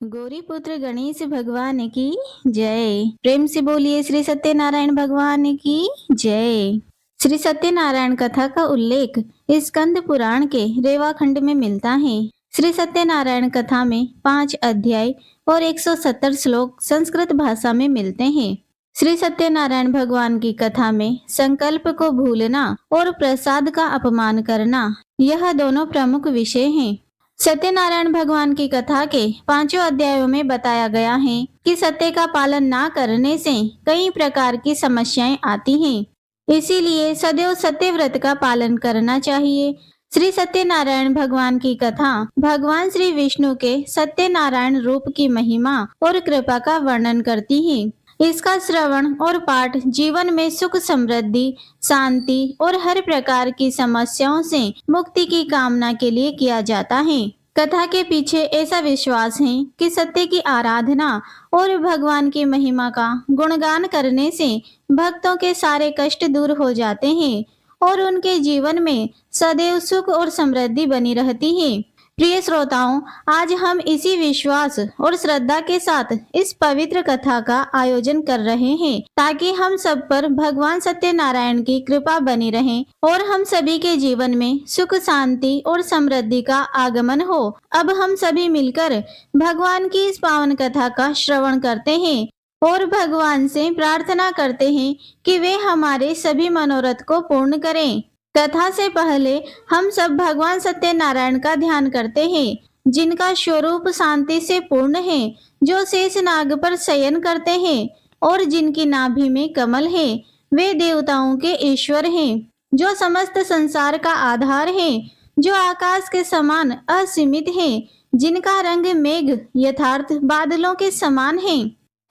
गौरीपुत्र गणेश भगवान की जय। प्रेम से बोलिए श्री सत्यनारायण भगवान की जय। श्री सत्यनारायण कथा का उल्लेख स्कंद पुराण के रेवा खंड में मिलता है। श्री सत्यनारायण कथा में 5 अध्याय और 170 श्लोक संस्कृत भाषा में मिलते हैं। श्री सत्यनारायण भगवान की कथा में संकल्प को भूलना और प्रसाद का अपमान करना, यह दोनों प्रमुख विषय हैं। सत्यनारायण भगवान की कथा के 5 अध्यायों में बताया गया है कि सत्य का पालन ना करने से कई प्रकार की समस्याएं आती हैं। इसीलिए सदैव सत्य व्रत का पालन करना चाहिए। श्री सत्यनारायण भगवान की कथा भगवान श्री विष्णु के सत्यनारायण रूप की महिमा और कृपा का वर्णन करती है। इसका श्रवण और पाठ जीवन में सुख समृद्धि, शांति और हर प्रकार की समस्याओं से मुक्ति की कामना के लिए किया जाता है। कथा के पीछे ऐसा विश्वास है कि सत्य की आराधना और भगवान की महिमा का गुणगान करने से भक्तों के सारे कष्ट दूर हो जाते हैं और उनके जीवन में सदैव सुख और समृद्धि बनी रहती है। प्रिय श्रोताओं, आज हम इसी विश्वास और श्रद्धा के साथ इस पवित्र कथा का आयोजन कर रहे हैं ताकि हम सब पर भगवान सत्यनारायण की कृपा बनी रहे और हम सभी के जीवन में सुख शांति और समृद्धि का आगमन हो। अब हम सभी मिलकर भगवान की इस पावन कथा का श्रवण करते हैं और भगवान से प्रार्थना करते हैं कि वे हमारे सभी मनोरथ को पूर्ण करें। कथा से पहले हम सब भगवान सत्यनारायण का ध्यान करते हैं, जिनका स्वरूप शांति से पूर्ण है, जो शेष नाग पर शयन करते हैं और जिनकी नाभि में कमल है। वे देवताओं के ईश्वर हैं, जो समस्त संसार का आधार है, जो आकाश के समान असीमित है, जिनका रंग मेघ यथार्थ बादलों के समान है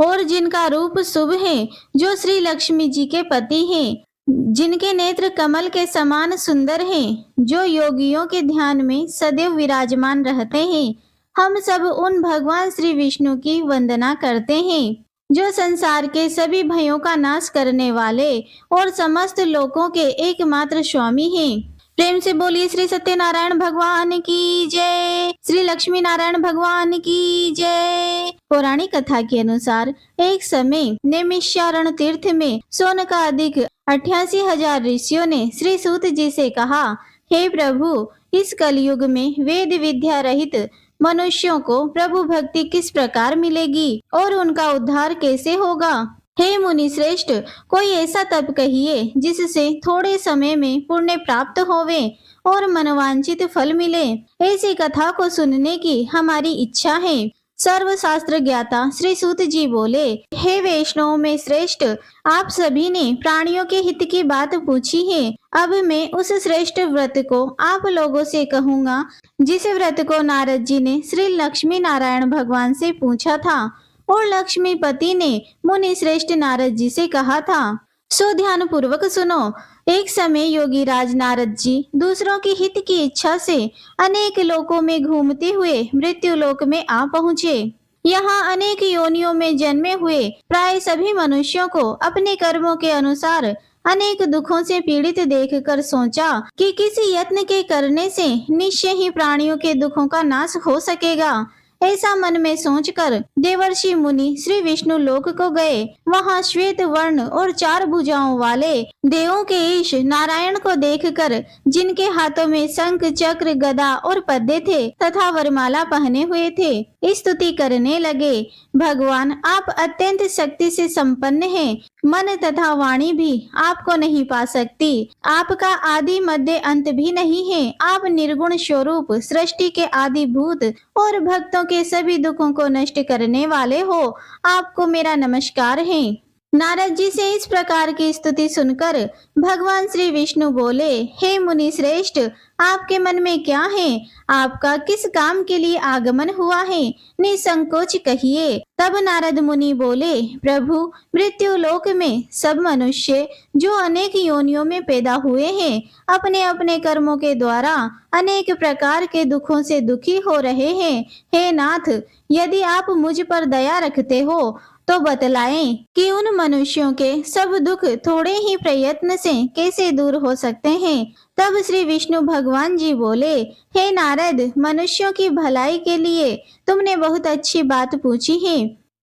और जिनका रूप शुभ है, जो श्री लक्ष्मी जी के पति हैं, जिनके नेत्र कमल के समान सुंदर हैं, जो योगियों के ध्यान में सदैव विराजमान रहते हैं। हम सब उन भगवान श्री विष्णु की वंदना करते हैं, जो संसार के सभी भयों का नाश करने वाले और समस्त लोकों के एकमात्र स्वामी हैं। प्रेम से बोलिए श्री सत्यनारायण भगवान की जय, श्री लक्ष्मी नारायण भगवान की जय। पौराणिक कथा के अनुसार एक समय नैमिषारण्य तीर्थ में शौनकादिक 88,000 ऋषियों ने श्री सूत जी से कहा, हे प्रभु, इस कलयुग में वेद विद्या रहित मनुष्यों को प्रभु भक्ति किस प्रकार मिलेगी और उनका उद्धार कैसे होगा। हे मुनि श्रेष्ठ, कोई ऐसा तप कहिए जिससे थोड़े समय में पुण्य प्राप्त होवे और मनवांचित फल मिले। ऐसी कथा को सुनने की हमारी इच्छा है। सर्वशास्त्र ज्ञाता श्री सूत जी बोले, हे वैष्णव में श्रेष्ठ, आप सभी ने प्राणियों के हित की बात पूछी है। अब मैं उस श्रेष्ठ व्रत को आप लोगों से कहूँगा, जिस व्रत को नारद जी ने श्री लक्ष्मी नारायण भगवान से पूछा था और लक्ष्मीपति ने मुनि श्रेष्ठ नारद जी से कहा था। सो ध्यान पूर्वक सुनो। एक समय योगी राज नारद जी दूसरों के हित की इच्छा से अनेक लोकों में घूमते हुए मृत्यु लोक में आ पहुँचे। यहाँ अनेक योनियों में जन्मे हुए प्राय सभी मनुष्यों को अपने कर्मों के अनुसार अनेक दुखों से पीड़ित देखकर सोचा कि किसी यत्न के करने से निश्चय ही प्राणियों के दुखों का नाश हो सकेगा। ऐसा मन में सोचकर देवर्षि मुनि श्री विष्णु लोक को गए। वहां श्वेत वर्ण और 4 भुजाओं वाले देवों के ईश नारायण को देखकर, जिनके हाथों में शंख चक्र गदा और पद्मे थे तथा वरमाला पहने हुए थे, स्तुति करने लगे। भगवान, आप अत्यंत शक्ति से संपन्न हैं। मन तथा वाणी भी आपको नहीं पा सकती। आपका आदि मध्य अंत भी नहीं है। आप निर्गुण स्वरूप, सृष्टि के आदि भूत और भक्तों के सभी दुखों को नष्ट करने वाले हो। आपको मेरा नमस्कार है। नारद जी से इस प्रकार की स्तुति सुनकर भगवान श्री विष्णु बोले, हे मुनि श्रेष्ठ, आपके मन में क्या है? आपका किस काम के लिए आगमन हुआ है? निसंकोच कहिए। तब नारद मुनि बोले, प्रभु, मृत्यु लोक में सब मनुष्य जो अनेक योनियों में पैदा हुए हैं, अपने अपने कर्मों के द्वारा अनेक प्रकार के दुखों से दुखी हो रहे हैं। हे नाथ, यदि आप मुझ पर दया रखते हो तो बतलाएं कि उन मनुष्यों के सब दुख थोड़े ही प्रयत्न से कैसे दूर हो सकते हैं। तब श्री विष्णु भगवान जी बोले, हे नारद, मनुष्यों की भलाई के लिए तुमने बहुत अच्छी बात पूछी है।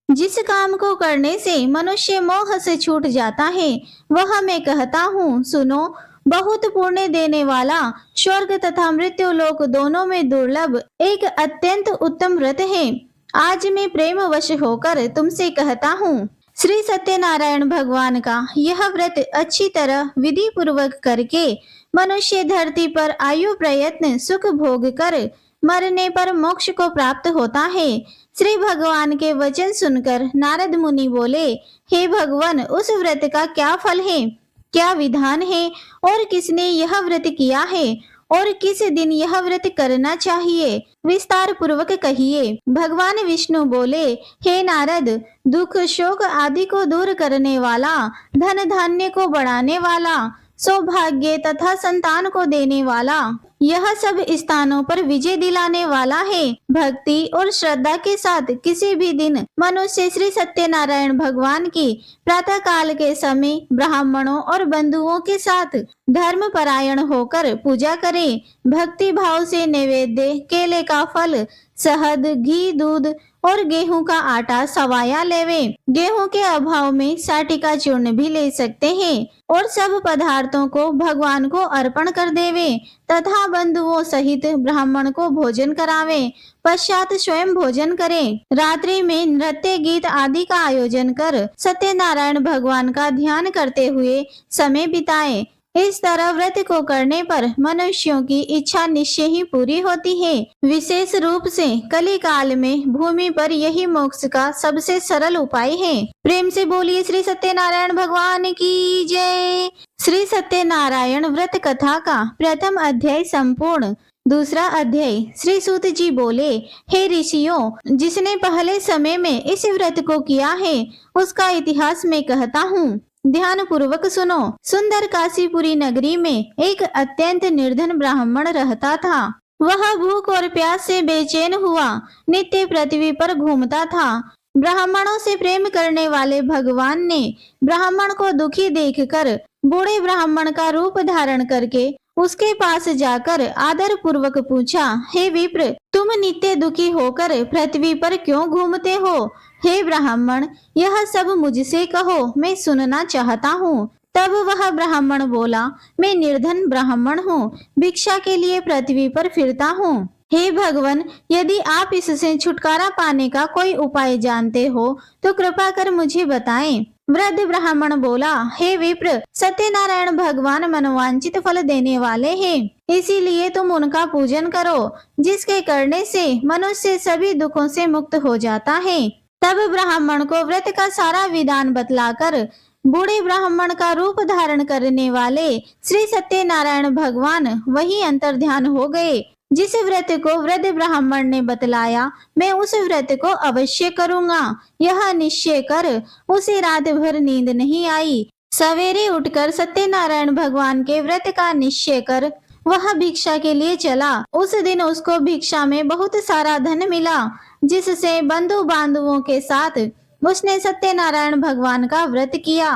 जिस काम को करने से मनुष्य मोह से छूट जाता है वह मैं कहता हूँ, सुनो। बहुत पुण्य देने वाला, स्वर्ग तथा मृत्यु लोक दोनों में दुर्लभ एक अत्यंत उत्तम व्रत है। आज मैं प्रेम वश होकर तुमसे कहता हूँ। श्री सत्यनारायण भगवान का यह व्रत अच्छी तरह विधि पूर्वक करके मनुष्य धरती पर आयु प्रयत्न सुख भोग कर मरने पर मोक्ष को प्राप्त होता है। श्री भगवान के वचन सुनकर नारद मुनि बोले, हे भगवान, उस व्रत का क्या फल है, क्या विधान है, और किसने यह व्रत किया है, और किस दिन यह व्रत करना चाहिए, विस्तार पूर्वक कहिए। भगवान विष्णु बोले, हे नारद, दुख शोक आदि को दूर करने वाला, धन धान्य को बढ़ाने वाला, सौभाग्य तथा संतान को देने वाला, यह सब स्थानों पर विजय दिलाने वाला है। भक्ति और श्रद्धा के साथ किसी भी दिन मनुष्य श्री सत्यनारायण भगवान की प्रातः काल के समय ब्राह्मणों और बंधुओं के साथ धर्म परायण होकर पूजा करे। भक्ति भाव से नैवेद्य, केले का फल, शहद, घी, दूध और गेहूं का आटा सवाया लेवे। गेहूं के अभाव में साटी का चूर्ण भी ले सकते हैं और सब पदार्थों को भगवान को अर्पण कर देवे तथा बंधुओं सहित ब्राह्मण को भोजन करावे। पश्चात स्वयं भोजन करें। रात्रि में नृत्य गीत आदि का आयोजन कर सत्यनारायण भगवान का ध्यान करते हुए समय बिताए। इस तरह व्रत को करने पर मनुष्यों की इच्छा निश्चय ही पूरी होती है। विशेष रूप से कली काल में भूमि पर यही मोक्ष का सबसे सरल उपाय है। प्रेम से बोलिए श्री सत्यनारायण भगवान की जय। श्री सत्यनारायण व्रत कथा का प्रथम अध्याय संपूर्ण। दूसरा अध्याय। श्री सूत जी बोले, हे ऋषियों, जिसने पहले समय में इस व्रत को किया है उसका इतिहास मैं कहता हूँ, ध्यान पूर्वक सुनो। सुंदर काशीपुरी नगरी में एक अत्यंत निर्धन ब्राह्मण रहता था। वह भूख और प्यास से बेचैन हुआ नित्य पृथ्वी पर घूमता था। ब्राह्मणों से प्रेम करने वाले भगवान ने ब्राह्मण को दुखी देखकर बूढ़े ब्राह्मण का रूप धारण करके उसके पास जाकर आदर पूर्वक पूछा, हे विप्र, तुम नित्य दुखी होकर पृथ्वी पर क्यों घूमते हो? हे ब्राह्मण, यह सब मुझसे कहो, मैं सुनना चाहता हूँ। तब वह ब्राह्मण बोला, मैं निर्धन ब्राह्मण हूँ, भिक्षा के लिए पृथ्वी पर फिरता हूँ। हे भगवान, यदि आप इससे छुटकारा पाने का कोई उपाय जानते हो तो कृपा कर मुझे बताएं। वृद्ध ब्राह्मण बोला, हे विप्र, सत्यनारायण भगवान मनोवांछित फल देने वाले हैं, इसीलिए तुम उनका पूजन करो, जिसके करने से मनुष्य सभी दुखों से मुक्त हो जाता है। तब ब्राह्मण को व्रत का सारा विधान बतलाकर बूढ़े ब्राह्मण का रूप धारण करने वाले श्री सत्यनारायण भगवान वही अंतर्ध्यान हो गए। जिस व्रत को वृद्ध ब्राह्मण ने बतलाया, मैं उस व्रत को अवश्य करूंगा, यह निश्चय कर उसे रात भर नींद नहीं आई। सवेरे उठकर सत्यनारायण भगवान के व्रत का निश्चय कर वह भिक्षा के लिए चला। उस दिन उसको भिक्षा में बहुत सारा धन मिला, जिससे बंधु बांधवों के साथ उसने सत्यनारायण भगवान का व्रत किया।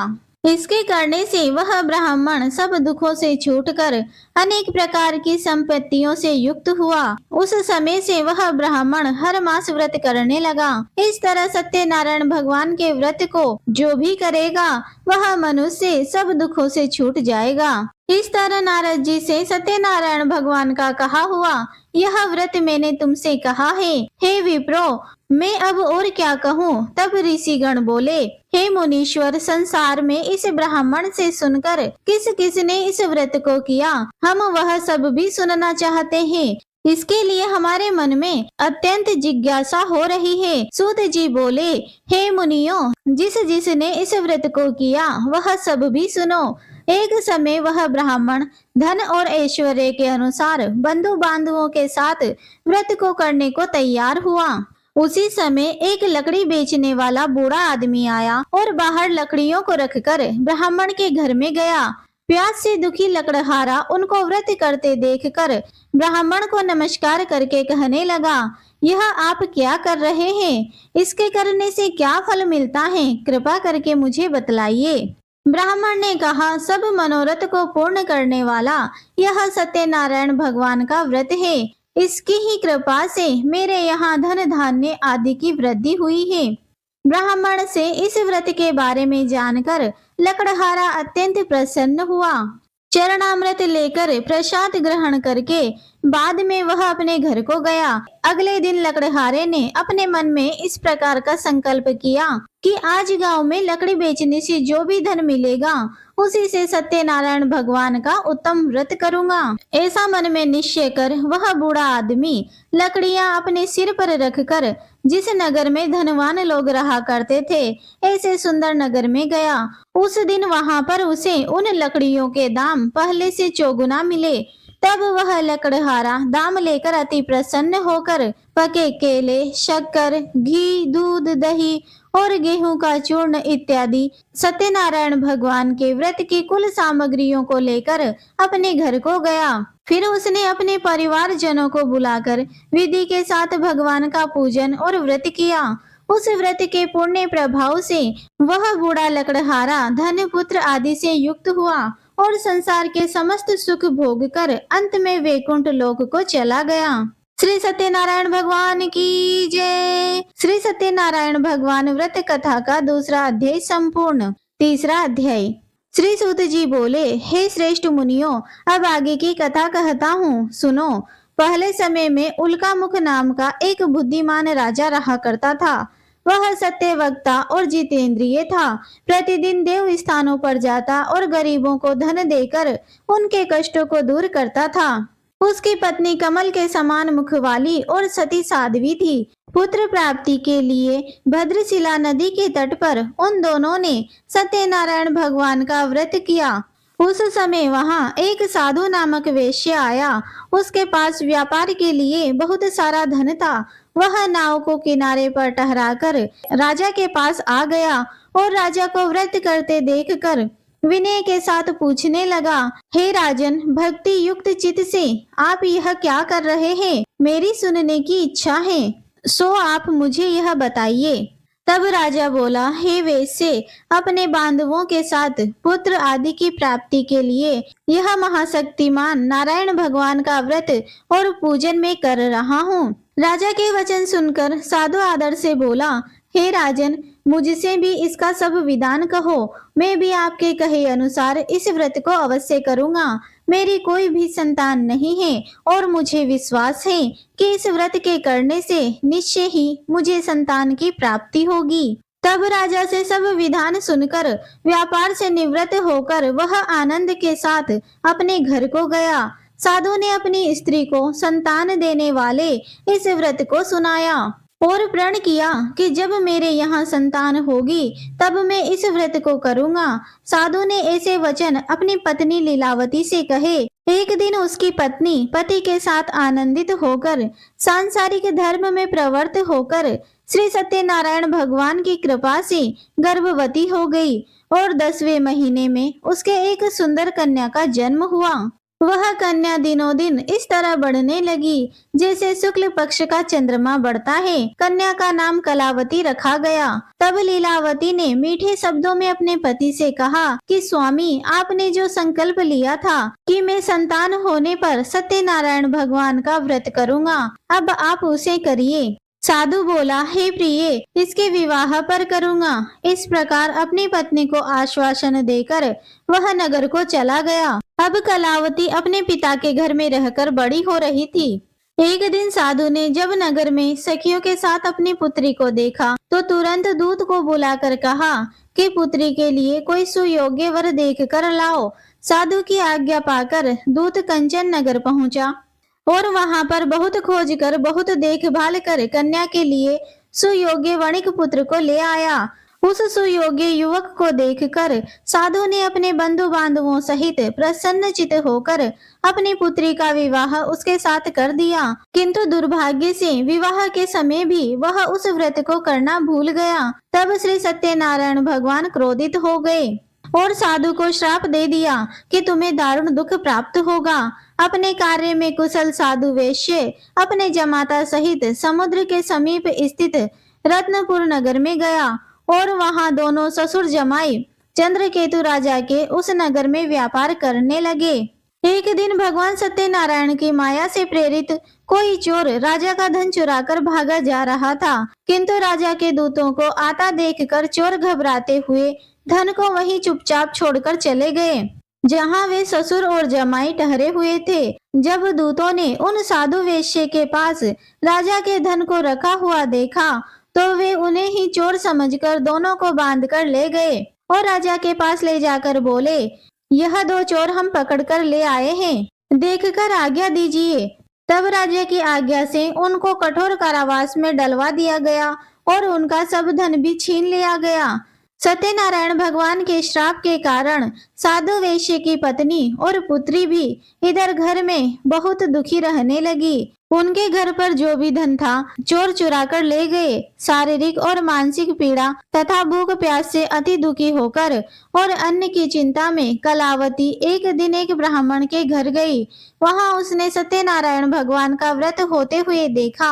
इसके करने से वह ब्राह्मण सब दुखों से छूटकर अनेक प्रकार की संपत्तियों से युक्त हुआ। उस समय से वह ब्राह्मण हर मास व्रत करने लगा। इस तरह सत्यनारायण भगवान के व्रत को जो भी करेगा वह मनुष्य सब दुखों से छूट जाएगा। इस तरह नारद जी से सत्यनारायण भगवान का कहा हुआ यह व्रत मैंने तुमसे कहा है। हे विप्रो, मैं अब और क्या कहूँ? तब ऋषिगण बोले, हे मुनीश्वर, संसार में इस ब्राह्मण से सुनकर किस किस ने इस व्रत को किया, हम वह सब भी सुनना चाहते हैं। इसके लिए हमारे मन में अत्यंत जिज्ञासा हो रही है। सूत जी बोले, हे मुनियों, जिस जिसने इस व्रत को किया वह सब भी सुनो। एक समय वह ब्राह्मण धन और ऐश्वर्य के अनुसार बंधु बांधवों के साथ व्रत को करने को तैयार हुआ। उसी समय एक लकड़ी बेचने वाला बूढ़ा आदमी आया और बाहर लकड़ियों को रखकर ब्राह्मण के घर में गया। प्यास से दुखी लकड़हारा उनको व्रत करते देखकर ब्राह्मण को नमस्कार करके कहने लगा, यह आप क्या कर रहे हैं? इसके करने से क्या फल मिलता है? कृपा करके मुझे बतलाइए। ब्राह्मण ने कहा, सब मनोरथ को पूर्ण करने वाला यह सत्यनारायण भगवान का व्रत है। इसकी ही कृपा से मेरे यहाँ धन धान्य आदि की वृद्धि हुई है। ब्राह्मण से इस व्रत के बारे में जानकर लकड़हारा अत्यंत प्रसन्न हुआ। चरणामृत लेकर प्रसाद ग्रहण करके बाद में वह अपने घर को गया। अगले दिन लकड़हारे ने अपने मन में इस प्रकार का संकल्प किया कि आज गांव में लकड़ी बेचने से जो भी धन मिलेगा उसी से सत्यनारायण भगवान का उत्तम व्रत करूंगा। ऐसा मन में निश्चय कर वह बूढ़ा आदमी लकड़ियां अपने सिर पर रखकर जिस नगर में धनवान लोग रहा करते थे ऐसे सुंदर नगर में गया। उस दिन वहां पर उसे उन लकड़ियों के दाम पहले से चौगुना मिले। तब वह लकड़हारा दाम लेकर अति प्रसन्न होकर पके केले, शक्कर, घी, दूध, दही और गेहूं का चूर्ण इत्यादि सत्यनारायण भगवान के व्रत की कुल सामग्रियों को लेकर अपने घर को गया। फिर उसने अपने परिवार जनों को बुलाकर विधि के साथ भगवान का पूजन और व्रत किया। उस व्रत के पुण्य प्रभाव से वह बूढ़ा लकड़हारा धन पुत्र आदि से युक्त हुआ और संसार के समस्त सुख भोग कर अंत में वैकुंठ लोक को चला गया। श्री सत्यनारायण भगवान की जय। श्री सत्यनारायण भगवान व्रत कथा का दूसरा अध्याय संपूर्ण। तीसरा अध्याय। श्री सूत जी बोले, हे श्रेष्ठ मुनियों, अब आगे की कथा कहता हूँ, सुनो। पहले समय में उल्कामुख नाम का एक बुद्धिमान राजा रहा करता था। वह सत्यवक्ता और जितेंद्रिय था। प्रतिदिन देव स्थानों पर जाता और गरीबों को धन देकर उनके कष्टों को दूर करता था। उसकी पत्नी कमल के समान मुख वाली और सती साध्वी थी। पुत्र प्राप्ति के लिए भद्रशिला नदी के तट पर उन दोनों ने सत्यनारायण भगवान का व्रत किया। उस समय वहां एक साधु नामक वेश्य आया। उसके पास व्यापार के लिए बहुत सारा धन था। वह नाव को किनारे पर ठहराकर राजा के पास आ गया और राजा को व्रत करते देखकर विनय के साथ पूछने लगा, हे राजन, भक्ति युक्त चित्त से आप यह क्या कर रहे हैं? मेरी सुनने की इच्छा है, सो आप मुझे यह बताइए। तब राजा बोला, हे वेश्य, अपने बांधवों के साथ पुत्र आदि की प्राप्ति के लिए यह महाशक्तिमान नारायण भगवान का व्रत और पूजन में कर रहा हूँ। राजा के वचन सुनकर साधु आदर से बोला, हे राजन, मुझसे भी इसका सब विधान कहो। मैं भी आपके कहे अनुसार इस व्रत को अवश्य करूंगा। मेरी कोई भी संतान नहीं है और मुझे विश्वास है कि इस व्रत के करने से निश्चय ही मुझे संतान की प्राप्ति होगी। तब राजा से सब विधान सुनकर व्यापार से निवृत्त होकर वह आनंद के साथ अपने घर को गया। साधु ने अपनी स्त्री को संतान देने वाले इस व्रत को सुनाया और प्रण किया कि जब मेरे यहाँ संतान होगी तब मैं इस व्रत को करूंगा। साधु ने ऐसे वचन अपनी पत्नी लीलावती से कहे। एक दिन उसकी पत्नी पति के साथ आनंदित होकर सांसारिक धर्म में प्रवृत्त होकर श्री सत्यनारायण भगवान की कृपा से गर्भवती हो गई और 10वें महीने में उसके एक सुंदर कन्या का जन्म हुआ। वह कन्या दिनों दिन इस तरह बढ़ने लगी जैसे शुक्ल पक्ष का चंद्रमा बढ़ता है। कन्या का नाम कलावती रखा गया। तब लीलावती ने मीठे शब्दों में अपने पति से कहा कि स्वामी, आपने जो संकल्प लिया था कि मैं संतान होने पर सत्यनारायण भगवान का व्रत करूंगा, अब आप उसे करिए। साधु बोला, हे प्रिय, इसके विवाह पर करूंगा। इस प्रकार अपनी पत्नी को आश्वासन देकर वह नगर को चला गया। अब कलावती अपने पिता के घर में रहकर बड़ी हो रही थी। एक दिन साधु ने जब नगर में सखियों के साथ अपनी पुत्री को देखा तो तुरंत दूत को बुलाकर कहा कि पुत्री के लिए कोई सुयोग्य वर देख कर लाओ। साधु की आज्ञा पाकर दूत कंचन नगर पहुंचा और वहां पर बहुत खोज कर बहुत देखभाल कर कन्या के लिए सुयोग्य वणिक पुत्र को ले आया। उस सुयोग्य युवक को देखकर साधु ने अपने बंधु बांधवों सहित प्रसन्नचित होकर अपनी पुत्री का विवाह उसके साथ कर दिया। किंतु दुर्भाग्य से विवाह के समय भी वह उस व्रत को करना भूल गया। तब श्री सत्यनारायण भगवान क्रोधित हो गए। और साधु को श्राप दे दिया कि तुम्हें दारुण दुख प्राप्त होगा। अपने कार्य में कुशल साधु वैश्य अपने जमाता सहित समुद्र के समीप स्थित रत्नपुर नगर में गया और वहां दोनों ससुर जमाई चंद्रकेतु राजा के उस नगर में व्यापार करने लगे। एक दिन भगवान सत्यनारायण की माया से प्रेरित कोई चोर राजा का धन चुराकर भागा जा रहा था, किंतु राजा के दूतों को आता देखकर चोर घबराते हुए धन को वहीं चुपचाप छोड़कर चले गए जहां वे ससुर और जमाई ठहरे हुए थे। जब दूतों ने उन साधु वेश्य के पास राजा के धन को रखा हुआ देखा तो वे उन्हें ही चोर समझकर दोनों को बांधकर ले गए और राजा के पास ले जाकर बोले, यह दो चोर हम पकड़कर ले आए हैं, देखकर आज्ञा दीजिए। तब राजा की आज्ञा से उनको कठोर कारावास में डलवा दिया गया और उनका सब धन भी छीन लिया गया। सत्यनारायण भगवान के श्राप के कारण साधु वैश्य की पत्नी और पुत्री भी इधर घर में बहुत दुखी रहने लगी। उनके घर पर जो भी धन था चोर चुरा कर ले गए। शारीरिक और मानसिक पीड़ा तथा भूख प्यास से अति दुखी होकर और अन्न की चिंता में कलावती एक दिन एक ब्राह्मण के घर गई। वहां उसने सत्यनारायण भगवान का व्रत होते हुए देखा,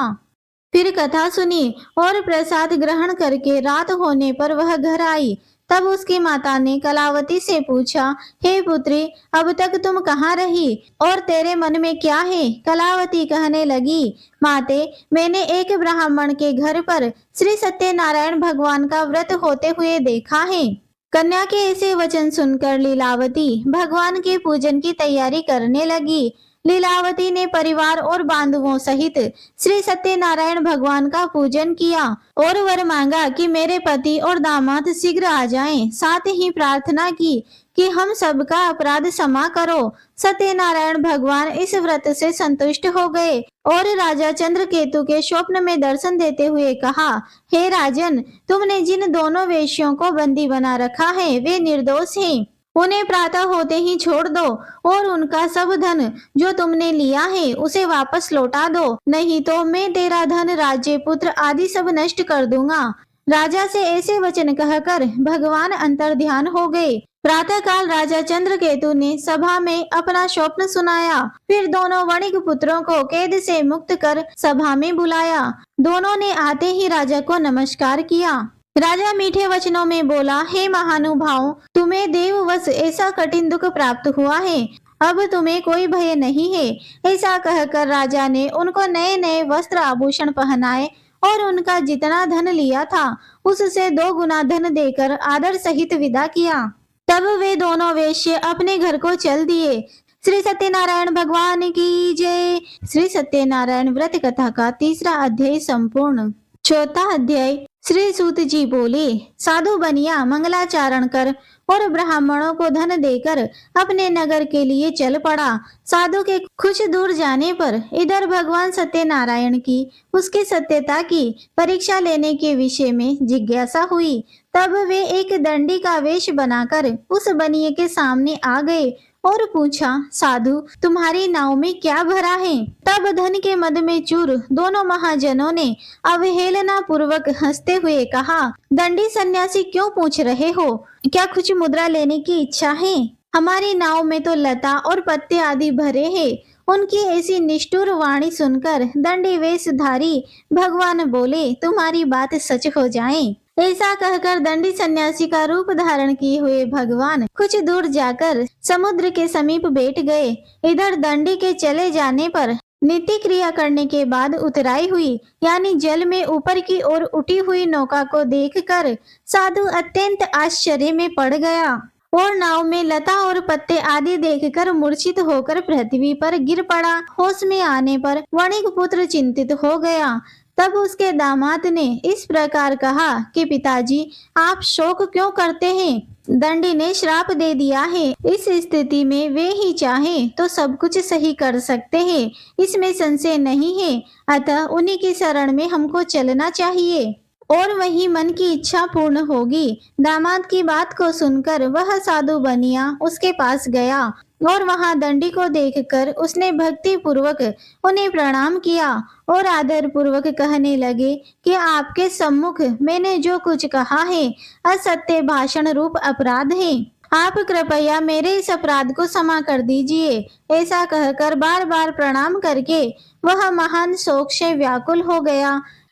फिर कथा सुनी और प्रसाद ग्रहण करके रात होने पर वह घर आई। तब उसकी माता ने कलावती से पूछा, हे पुत्री, अब तक तुम कहाँ रही और तेरे मन में क्या है? कलावती कहने लगी, माते, मैंने एक ब्राह्मण के घर पर श्री सत्यनारायण भगवान का व्रत होते हुए देखा है। कन्या के ऐसे वचन सुनकर लीलावती भगवान के पूजन की तैयारी करने लगी। लीलावती ने परिवार और बांधवों सहित श्री सत्यनारायण भगवान का पूजन किया और वर मांगा कि मेरे पति और दामाद शीघ्र आ जाएं। साथ ही प्रार्थना की कि हम सबका अपराध क्षमा करो। सत्यनारायण भगवान इस व्रत से संतुष्ट हो गए और राजा चंद्रकेतु के स्वप्न में दर्शन देते हुए कहा, हे राजन, तुमने जिन दोनों वेश्यों को बंदी बना रखा है वे निर्दोष हैं। उन्हें प्रातः होते ही छोड़ दो और उनका सब धन जो तुमने लिया है उसे वापस लौटा दो, नहीं तो मैं तेरा धन, राज्य, पुत्र आदि सब नष्ट कर दूंगा। राजा से ऐसे वचन कहकर भगवान अंतर ध्यान हो गए। प्रातः काल राजा चंद्रकेतु ने सभा में अपना स्वप्न सुनाया। फिर दोनों वणिक पुत्रों को कैद से मुक्त कर सभा में बुलाया। दोनों ने आते ही राजा को नमस्कार किया। राजा मीठे वचनों में बोला, हे महानुभाव, तुम्हें देववश ऐसा कठिन दुख प्राप्त हुआ है, अब तुम्हें कोई भय नहीं है। ऐसा कहकर राजा ने उनको नए नए वस्त्र आभूषण पहनाए और उनका जितना धन लिया था उससे 2 गुना धन देकर आदर सहित विदा किया। तब वे दोनों वेश्य अपने घर को चल दिए। श्री सत्यनारायण भगवान की जय। श्री सत्यनारायण व्रत कथा का 3रा अध्याय संपूर्ण। 4था अध्याय। श्री सूत जी बोले, साधु बनिया मंगलाचरण कर और ब्राह्मणों को धन देकर अपने नगर के लिए चल पड़ा। साधु के कुछ दूर जाने पर इधर भगवान सत्यनारायण की उसकी सत्यता की परीक्षा लेने के विषय में जिज्ञासा हुई। तब वे एक दंडी का वेश बनाकर उस बनिए के सामने आ गए और पूछा, साधु, तुम्हारी नाव में क्या भरा है? तब धन के मद में चूर दोनों महाजनों ने अवहेलना पूर्वक हंसते हुए कहा, दंडी सन्यासी, क्यों पूछ रहे हो? क्या कुछ मुद्रा लेने की इच्छा है? हमारी नाव में तो लता और पत्ते आदि भरे हैं। उनकी ऐसी निष्ठुर वाणी सुनकर दंडी वेशधारी भगवान बोले, तुम्हारी बात सच हो जाए। ऐसा कहकर दंडी सन्यासी का रूप धारण किए हुए भगवान कुछ दूर जाकर समुद्र के समीप बैठ गए। इधर दंडी के चले जाने पर नित्य क्रिया करने के बाद उतराई हुई यानी जल में ऊपर की ओर उठी हुई नौका को देखकर साधु अत्यंत आश्चर्य में पड़ गया और नाव में लता और पत्ते आदि देखकर मूर्छित होकर पृथ्वी पर गिर पड़ा। होश में आने पर वणिक पुत्र चिंतित हो गया। तब उसके दामाद ने इस प्रकार कहा कि पिताजी, आप शोक क्यों करते हैं? दंडी ने श्राप दे दिया है। इस स्थिति में वे ही चाहें तो सब कुछ सही कर सकते हैं, इसमें संशय नहीं है। अतः उन्हीं की शरण में हमको चलना चाहिए और वही मन की इच्छा पूर्ण होगी। दामाद की बात को सुनकर वह साधु बनिया उसके पास गया और वहां दंडी को देखकर उसने भक्ति पूर्वक उन्हें प्रणाम किया और आदर पूर्वक कहने लगे कि आपके सम्मुख मैंने जो कुछ कहा है असत्य भाषण रूप अपराध है। आप कृपया मेरे इस अपराध को क्षमा कर दीजिए। ऐसा कहकर बार बार प्रणाम करके वह महान शोक से व्याकुल हो गया।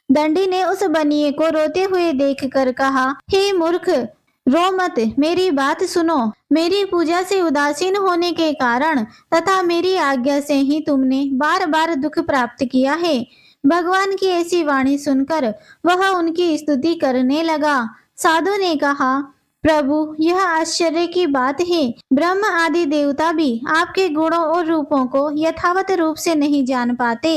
दंडी ने उस बनिए को रोते हुए देखकर कहा, हे मूर्ख, रो मत, मेरी बात सुनो। मेरी पूजा से उदासीन होने के कारण तथा मेरी आज्ञा से ही तुमने बार बार दुख प्राप्त किया है। भगवान की ऐसी वाणी सुनकर वह उनकी स्तुति करने लगा। साधु ने कहा, प्रभु, यह आश्चर्य की बात है। ब्रह्म आदि देवता भी आपके गुणों और रूपों को यथावत रूप से नहीं जान पाते।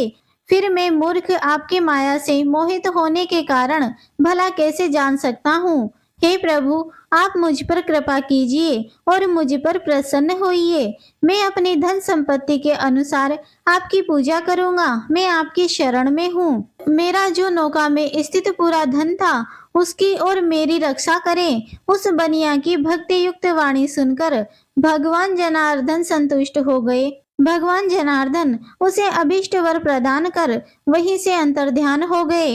फिर मैं मूर्ख आपकी माया से मोहित होने के कारण भला कैसे जान सकता हूँ। हे प्रभु, आप मुझ पर कृपा कीजिए और मुझ पर प्रसन्न होइए। मैं अपनी धन संपत्ति के अनुसार आपकी पूजा करूंगा। मैं आपकी शरण में हूँ। मेरा जो नौका में स्थित पूरा धन था उसकी और मेरी रक्षा करें। उस बनिया की भक्ति युक्त वाणी सुनकर भगवान जनार्दन संतुष्ट हो गए। भगवान जनार्दन उसे अभिष्ट वर प्रदान कर वहीं से अंतर्ध्यान हो गए।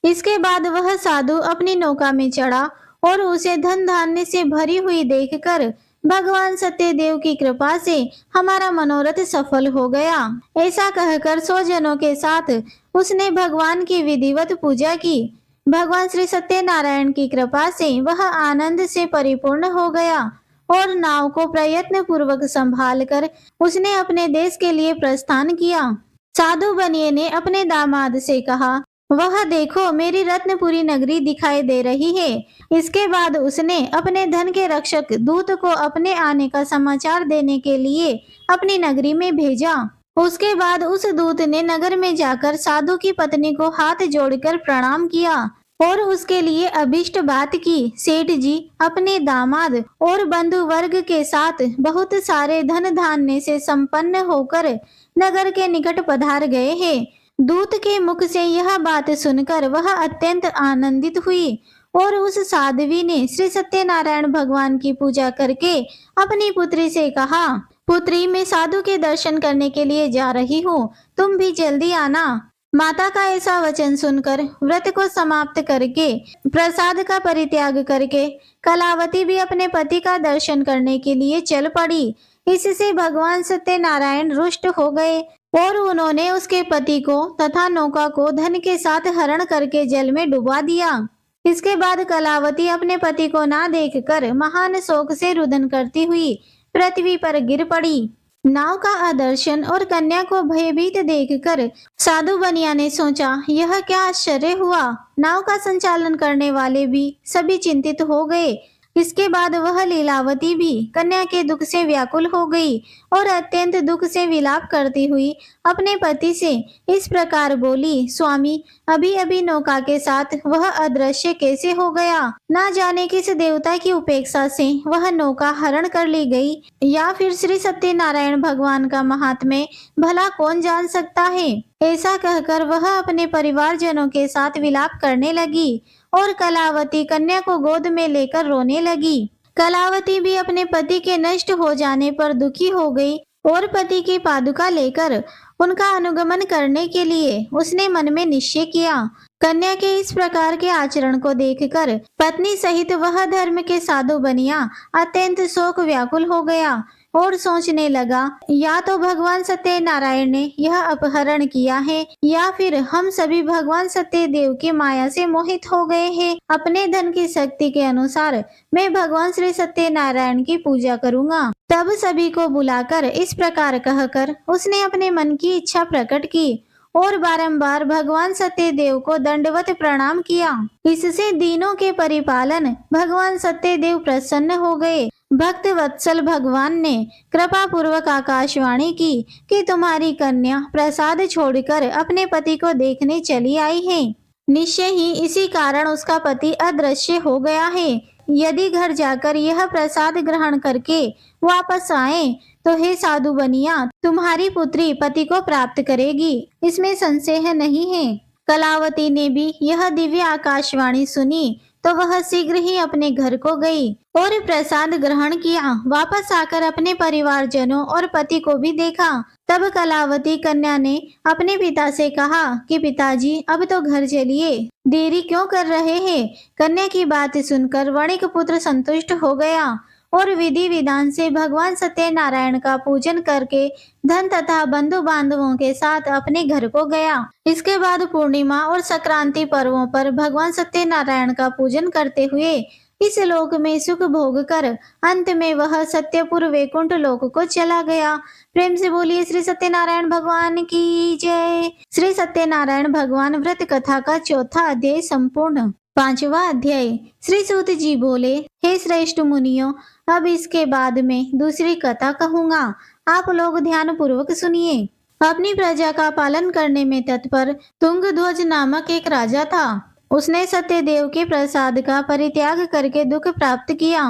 इसके बाद वह साधु अपनी नौका में चढ़ा और उसे धन धान्य से भरी हुई देखकर भगवान सत्यदेव की कृपा से हमारा मनोरथ सफल हो गया। ऐसा कहकर 100 जनों के साथ उसने भगवान की विधिवत पूजा की। भगवान श्री सत्यनारायण की कृपा से वह आनंद से परिपूर्ण हो गया और नाव को प्रयत्न पूर्वक संभाल कर उसने अपने देश के लिए प्रस्थान किया। साधु बनिए ने अपने दामाद से कहा, वह देखो, मेरी रत्नपुरी नगरी दिखाई दे रही है। इसके बाद उसने अपने धन के रक्षक दूत को अपने आने का समाचार देने के लिए अपनी नगरी में भेजा। उसके बाद उस दूत ने नगर में जाकर साधु की पत्नी को हाथ जोड़कर प्रणाम किया और उसके लिए अभिष्ट बात की। सेठ जी अपने दामाद और बंधु वर्ग के साथ बहुत सारे धन धान्य से संपन्न होकर नगर के निकट पधार गए हैं। दूत के मुख से यह बात सुनकर वह अत्यंत आनंदित हुई और उस साध्वी ने श्री सत्यनारायण भगवान की पूजा करके अपनी पुत्री से कहा, पुत्री, मैं साधु के दर्शन करने के लिए जा रही हूँ, तुम भी जल्दी आना। माता का ऐसा वचन सुनकर व्रत को समाप्त करके प्रसाद का परित्याग करके कलावती भी अपने पति का दर्शन करने के लिए चल पड़ी। इससे भगवान सत्यनारायण रुष्ट हो गए और उन्होंने उसके पति को तथा नौका को धन के साथ हरण करके जल में डुबा दिया। इसके बाद कलावती अपने पति को ना देखकर महान शोक से रुदन करती हुई पृथ्वी पर गिर पड़ी। नाव का आदर्शन और कन्या को भयभीत देखकर साधु बनिया ने सोचा, यह क्या आश्चर्य हुआ। नाव का संचालन करने वाले भी सभी चिंतित हो गए। इसके बाद वह लीलावती भी कन्या के दुख से व्याकुल हो गई और अत्यंत दुख से विलाप करती हुई अपने पति से इस प्रकार बोली, स्वामी, अभी अभी नौका के साथ वह अदृश्य कैसे हो गया। ना जाने किस देवता की उपेक्षा से वह नौका हरण कर ली गई, या फिर श्री सत्यनारायण भगवान का महात्म्य भला कौन जान सकता है। ऐसा कहकर वह अपने परिवारजनों के साथ विलाप करने लगी और कलावती कन्या को गोद में लेकर रोने लगी। कलावती भी अपने पति के नष्ट हो जाने पर दुखी हो गई और पति की पादुका लेकर उनका अनुगमन करने के लिए उसने मन में निश्चय किया। कन्या के इस प्रकार के आचरण को देखकर पत्नी सहित वह धर्म के साधु बनिया अत्यंत शोक व्याकुल हो गया और सोचने लगा, या तो भगवान सत्यनारायण ने यह अपहरण किया है या फिर हम सभी भगवान सत्यदेव की माया से मोहित हो गए हैं। अपने धन की शक्ति के अनुसार मैं भगवान श्री सत्यनारायण की पूजा करूंगा। तब सभी को बुलाकर इस प्रकार कहकर उसने अपने मन की इच्छा प्रकट की और बारंबार भगवान सत्यदेव को दंडवत प्रणाम किया। इससे दीनों के परिपालन भगवान सत्यदेव प्रसन्न हो गए। भक्त वत्सल भगवान ने कृपा पूर्वक आकाशवाणी की कि तुम्हारी कन्या प्रसाद छोड़कर अपने पति को देखने चली आई है। निश्चय ही इसी कारण उसका पति अदृश्य हो गया है। यदि घर जाकर यह प्रसाद ग्रहण करके वापस आए तो हे साधु बनिया, तुम्हारी पुत्री पति को प्राप्त करेगी, इसमें संशय नहीं है। कलावती ने भी यह दिव्य आकाशवाणी सुनी तो वह शीघ्र ही अपने घर को गई और प्रसाद ग्रहण किया। वापस आकर अपने परिवारजनों और पति को भी देखा। तब कलावती कन्या ने अपने पिता से कहा कि पिताजी, अब तो घर चलिए, देरी क्यों कर रहे हैं। कन्या की बात सुनकर वणिक पुत्र संतुष्ट हो गया और विधि विधान से भगवान सत्यनारायण का पूजन करके धन तथा बंधु बांधवों के साथ अपने घर को गया। इसके बाद पूर्णिमा और संक्रांति पर्वों पर भगवान सत्यनारायण का पूजन करते हुए इस लोक में सुख भोग कर अंत में वह सत्यपुर वैकुंठ लोक को चला गया। प्रेम से बोलिए श्री सत्यनारायण भगवान की जय। श्री सत्यनारायण भगवान व्रत कथा का चौथा अध्याय संपूर्ण। पांचवा अध्याय। श्री सूत जी बोले, हे श्रेष्ठ मुनियों, अब इसके बाद में दूसरी कथा कहूंगा, आप लोग ध्यान पूर्वक सुनिए। अपनी प्रजा का पालन करने में तत्पर तुंगध्वज नामक एक राजा था। उसने सत्यदेव के प्रसाद का परित्याग करके दुख प्राप्त किया।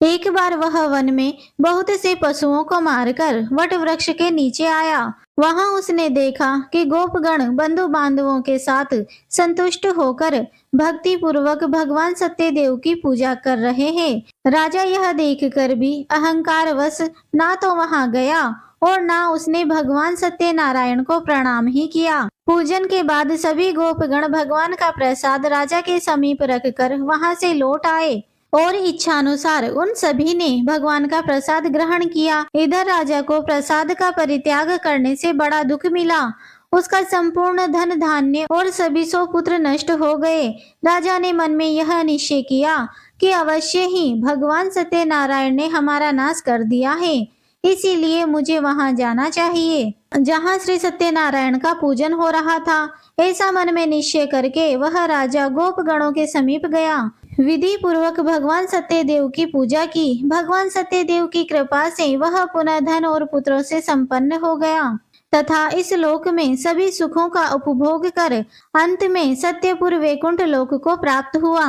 एक बार वह वन में बहुत से पशुओं को मारकर वट वृक्ष के नीचे आया। वहां उसने देखा कि गोपगण बंधु बांधवों के साथ संतुष्ट होकर भक्ति पूर्वक भगवान सत्यदेव की पूजा कर रहे हैं। राजा यह देखकर भी अहंकारवश ना तो वहां गया और ना उसने भगवान सत्यनारायण को प्रणाम ही किया। पूजन के बाद सभी गोपगण भगवान का प्रसाद राजा के समीप रखकर वहां से लौट आए और इच्छानुसार उन सभी ने भगवान का प्रसाद ग्रहण किया। इधर राजा को प्रसाद का परित्याग करने से बड़ा दुख मिला। उसका संपूर्ण धन धान्य और सभी 100 पुत्र नष्ट हो गए। राजा ने मन में यह निश्चय किया कि अवश्य ही भगवान सत्यनारायण ने हमारा नाश कर दिया है, इसीलिए मुझे वहां जाना चाहिए जहां श्री सत्यनारायण का पूजन हो रहा था। ऐसा मन में निश्चय करके वह राजा गोपगणों के समीप गया। विधि पूर्वक भगवान सत्यदेव की पूजा की। भगवान सत्यदेव की कृपा से वह पुनः धन और पुत्रों से संपन्न हो गया तथा इस लोक में सभी सुखों का उपभोग कर अंत में सत्यपुर वैकुंठ लोक को प्राप्त हुआ।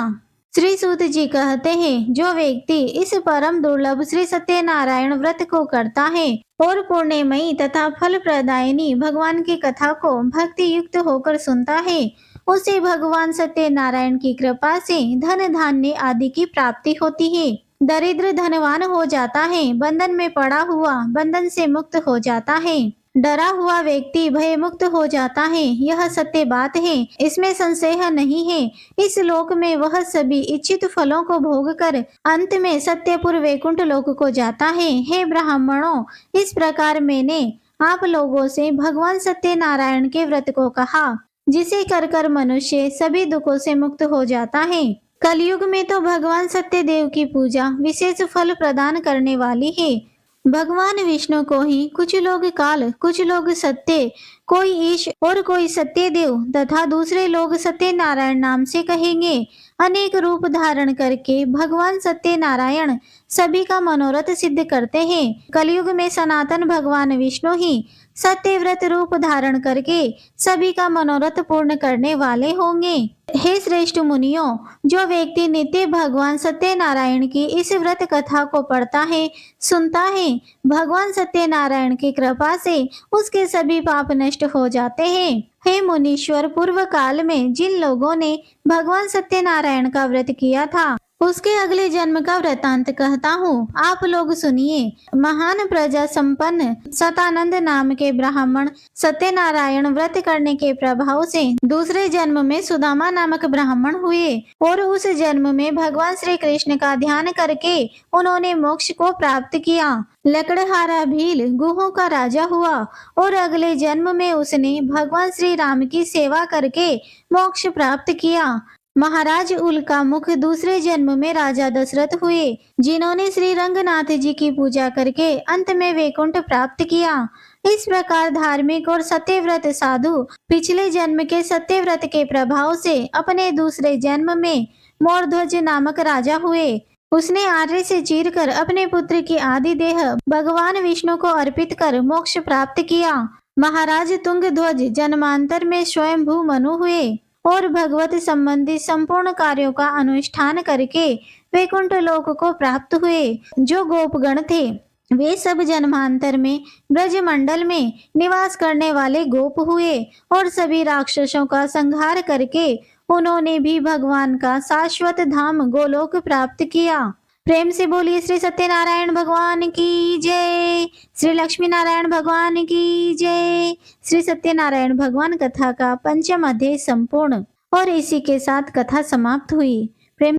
श्री सूत जी कहते हैं, जो व्यक्ति इस परम दुर्लभ श्री सत्यनारायण व्रत को करता है और पुण्यमयी तथा फल प्रदायिनी भगवान की कथा को भक्ति युक्त होकर सुनता है, उसे भगवान सत्यनारायण की कृपा से धन धान्य आदि की प्राप्ति होती है। दरिद्र धनवान हो जाता है, बंधन में पड़ा हुआ बंधन से मुक्त हो जाता है, डरा हुआ व्यक्ति भय मुक्त हो जाता है। यह सत्य बात है, इसमें संशय नहीं है। इस लोक में वह सभी इच्छित फलों को भोग कर अंत में सत्यपुर वैकुंठ लोक को जाता है। हे ब्राह्मणों, इस प्रकार मैंने आप लोगों से भगवान सत्यनारायण के व्रत को कहा, जिसे कर कर मनुष्य सभी दुखों से मुक्त हो जाता है। कलयुग में तो भगवान सत्यदेव की पूजा विशेष फल प्रदान करने वाली है। भगवान विष्णु को ही कुछ लोग काल, कुछ लोग सत्य, कोई ईश और कोई सत्यदेव तथा दूसरे लोग सत्यनारायण नाम से कहेंगे। अनेक रूप धारण करके भगवान सत्यनारायण सभी का मनोरथ सिद्ध करते हैं। कलयुग में सनातन भगवान विष्णु ही सत्यव्रत रूप धारण करके सभी का मनोरथ पूर्ण करने वाले होंगे। हे श्रेष्ठ मुनियों, जो व्यक्ति नित्य भगवान सत्यनारायण की इस व्रत कथा को पढ़ता है, सुनता है, भगवान सत्यनारायण की कृपा से उसके सभी पाप नष्ट हो जाते हैं। हे मुनीश्वर, पूर्व काल में जिन लोगों ने भगवान सत्यनारायण का व्रत किया था, उसके अगले जन्म का वृतांत कहता हूँ, आप लोग सुनिए। महान प्रजा संपन्न सतानंद नाम के ब्राह्मण सत्यनारायण व्रत करने के प्रभाव से दूसरे जन्म में सुदामा नामक ब्राह्मण हुए और उस जन्म में भगवान श्री कृष्ण का ध्यान करके उन्होंने मोक्ष को प्राप्त किया। लकड़हारा भील गुहों का राजा हुआ और अगले जन्म में उसने भगवान श्री राम की सेवा करके मोक्ष प्राप्त किया। महाराज उल्का मुख दूसरे जन्म में राजा दशरथ हुए, जिन्होंने श्री रंगनाथ जी की पूजा करके अंत में वैकुंठ प्राप्त किया। इस प्रकार धार्मिक और सत्यव्रत साधु पिछले जन्म के सत्यव्रत के प्रभाव से अपने दूसरे जन्म में मोरध्वज नामक राजा हुए। उसने आर्य से चीरकर अपने पुत्र की आदि देह भगवान विष्णु को अर्पित कर मोक्ष प्राप्त किया। महाराज तुंगध्वज जन्मांतर में स्वयंभू मनु हुए और भगवत संबंधी संपूर्ण कार्यों का अनुष्ठान करके वैकुंठ लोक को प्राप्त हुए। जो गोपगण थे, वे सब जन्मांतर में ब्रजमंडल में निवास करने वाले गोप हुए और सभी राक्षसों का संहार करके उन्होंने भी भगवान का शाश्वत धाम गोलोक प्राप्त किया। प्रेम से बोलिए श्री सत्यनारायण भगवान की जय, श्री लक्ष्मी नारायण भगवान की जय। श्री सत्यनारायण भगवान कथा का पंचम अध्याय संपूर्ण और इसी के साथ कथा समाप्त हुई।